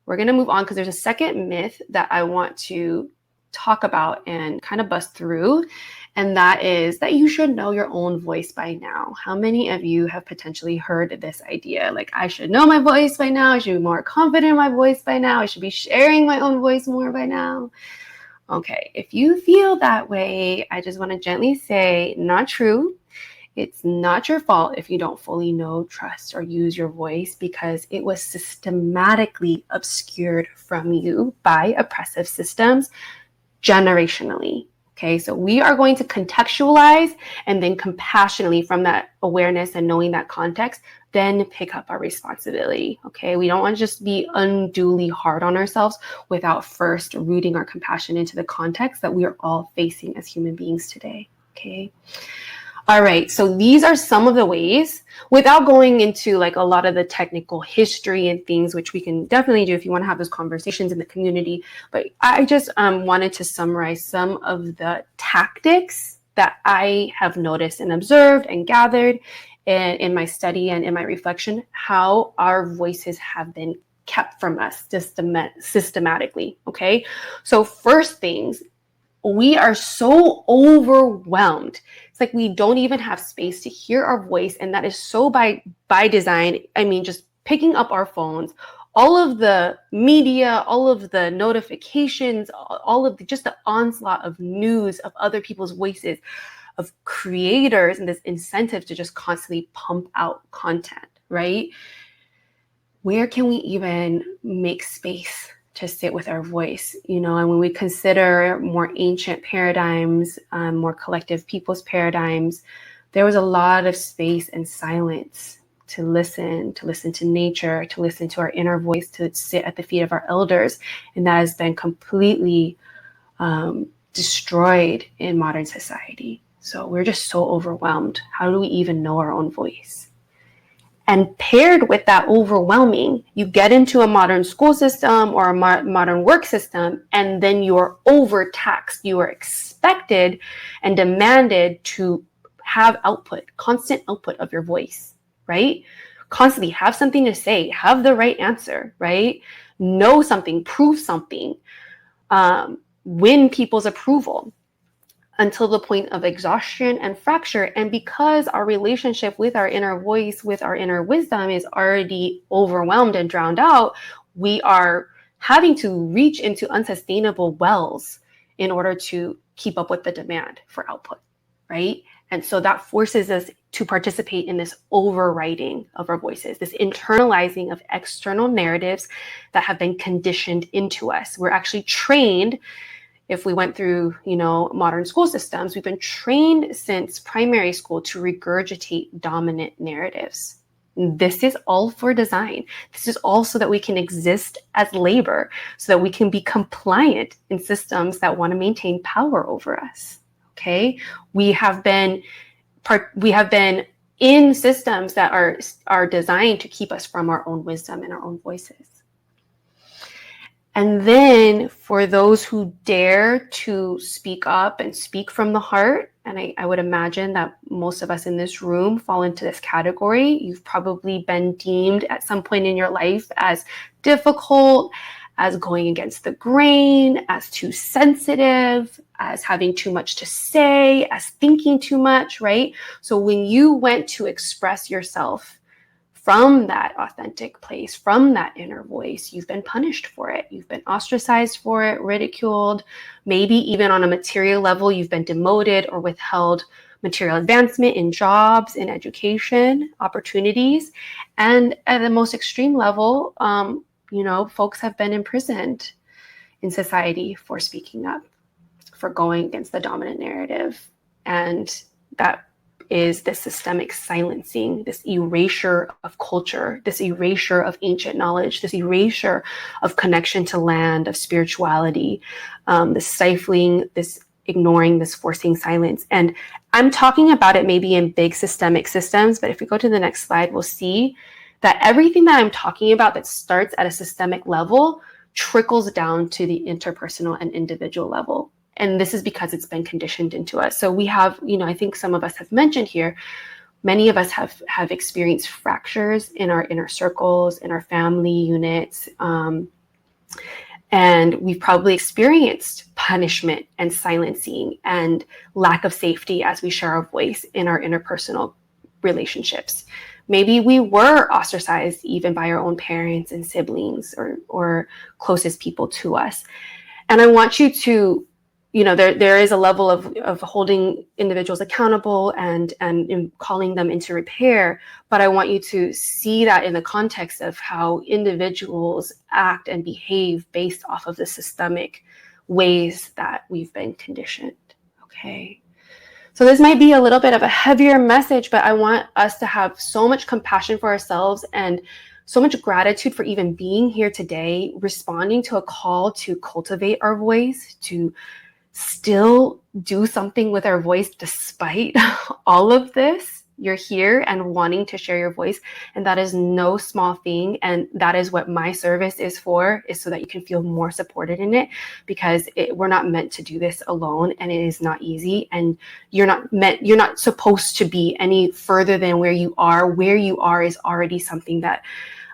we're going to move on because there's a second myth that I want to talk about and kind of bust through. And that is that you should know your own voice by now. How many of you have potentially heard this idea? Like, I should know my voice by now. I should be more confident in my voice by now. I should be sharing my own voice more by now. Okay, if you feel that way, I just want to gently say, not true. It's not your fault if you don't fully know, trust, or use your voice because it was systematically obscured from you by oppressive systems generationally. Okay, so we are going to contextualize and then compassionately from that awareness and knowing that context, then pick up our responsibility. Okay, we don't want to just be unduly hard on ourselves without first rooting our compassion into the context that we are all facing as human beings today. Okay. All right, so these are some of the ways, without going into like a lot of the technical history and things, which we can definitely do if you want to have those conversations in the community. But I just wanted to summarize some of the tactics that I have noticed and observed and gathered in my study and in my reflection, how our voices have been kept from us systematically. Okay, so first things, we are so overwhelmed. It's like we don't even have space to hear our voice. And that is so by design. I mean, just picking up our phones, all of the media, all of the notifications, all of just the onslaught of news of other people's voices, of creators, and this incentive to just constantly pump out content, right? Where can we even make space to sit with our voice, and when we consider more ancient paradigms, more collective people's paradigms, there was a lot of space and silence to listen to nature, to listen to our inner voice, to sit at the feet of our elders. And that has been completely destroyed in modern society. So we're just so overwhelmed. How do we even know our own voice? And paired with that overwhelming, you get into a modern school system or a modern work system, and then you're overtaxed. You are expected and demanded to have output, constant output of your voice, right? Constantly have something to say, have the right answer, right? Know something, prove something, win people's approval, until the point of exhaustion and fracture. And because our relationship with our inner voice, with our inner wisdom is already overwhelmed and drowned out, we are having to reach into unsustainable wells in order to keep up with the demand for output, right? And so that forces us to participate in this overwriting of our voices, this internalizing of external narratives that have been conditioned into us. We're actually trained. If we went through, modern school systems, we've been trained since primary school to regurgitate dominant narratives. This is all for design. This is all so that we can exist as labor, so that we can be compliant in systems that want to maintain power over us. Okay, we have been in systems that are designed to keep us from our own wisdom and our own voices. And then for those who dare to speak up and speak from the heart, and I would imagine that most of us in this room fall into this category, you've probably been deemed at some point in your life as difficult, as going against the grain, as too sensitive, as having too much to say, as thinking too much, right? So when you went to express yourself from that authentic place, from that inner voice, you've been punished for it. You've been ostracized for it, ridiculed. Maybe even on a material level, you've been demoted or withheld material advancement in jobs, in education, opportunities. And at the most extreme level, folks have been imprisoned in society for speaking up, for going against the dominant narrative. And that is this systemic silencing, this erasure of culture, this erasure of ancient knowledge, this erasure of connection to land, of spirituality, this stifling, this ignoring, this forcing silence. And I'm talking about it maybe in big systemic systems, but if we go to the next slide, we'll see that everything that I'm talking about that starts at a systemic level trickles down to the interpersonal and individual level. And this is because it's been conditioned into us. So we have, I think some of us have mentioned here, many of us have experienced fractures in our inner circles, in our family units, And we've probably experienced punishment and silencing and lack of safety as we share our voice in our interpersonal relationships. Maybe we were ostracized even by our own parents and siblings or closest people to us. And I want you to, there is a level of holding individuals accountable and in calling them into repair. But I want you to see that in the context of how individuals act and behave based off of the systemic ways that we've been conditioned. Okay. So this might be a little bit of a heavier message, but I want us to have so much compassion for ourselves and so much gratitude for even being here today, responding to a call to cultivate our voice, to still do something with our voice despite all of this. You're here and wanting to share your voice, and that is no small thing. And that is what my service is for, is so that you can feel more supported in it, because we're not meant to do this alone, and it is not easy. And you're not supposed to be any further than where you are. Where you are is already something that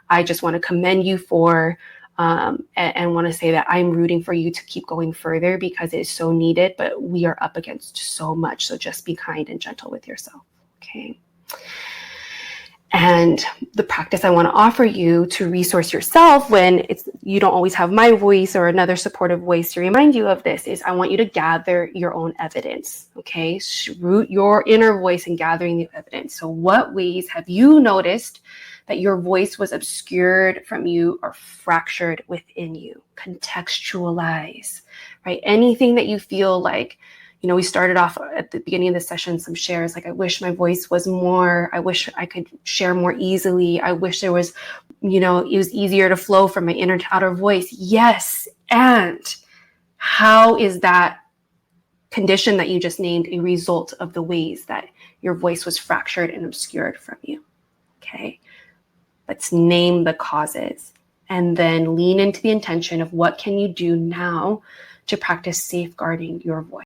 I just want to commend you for. And want to say that I'm rooting for you to keep going further, because it is so needed, but we are up against so much. So just be kind and gentle with yourself. Okay. And the practice I want to offer you to resource yourself when you don't always have my voice or another supportive voice to remind you of this is I want you to gather your own evidence. Okay. Root your inner voice in gathering the evidence. So what ways have you noticed that your voice was obscured from you or fractured within you? Contextualize, right? Anything that you feel like, we started off at the beginning of the session, some shares like, I wish my voice was more, I wish I could share more easily. I wish there was, it was easier to flow from my inner to outer voice. Yes. And how is that condition that you just named a result of the ways that your voice was fractured and obscured from you? Okay. Let's name the causes and then lean into the intention of what can you do now to practice safeguarding your voice.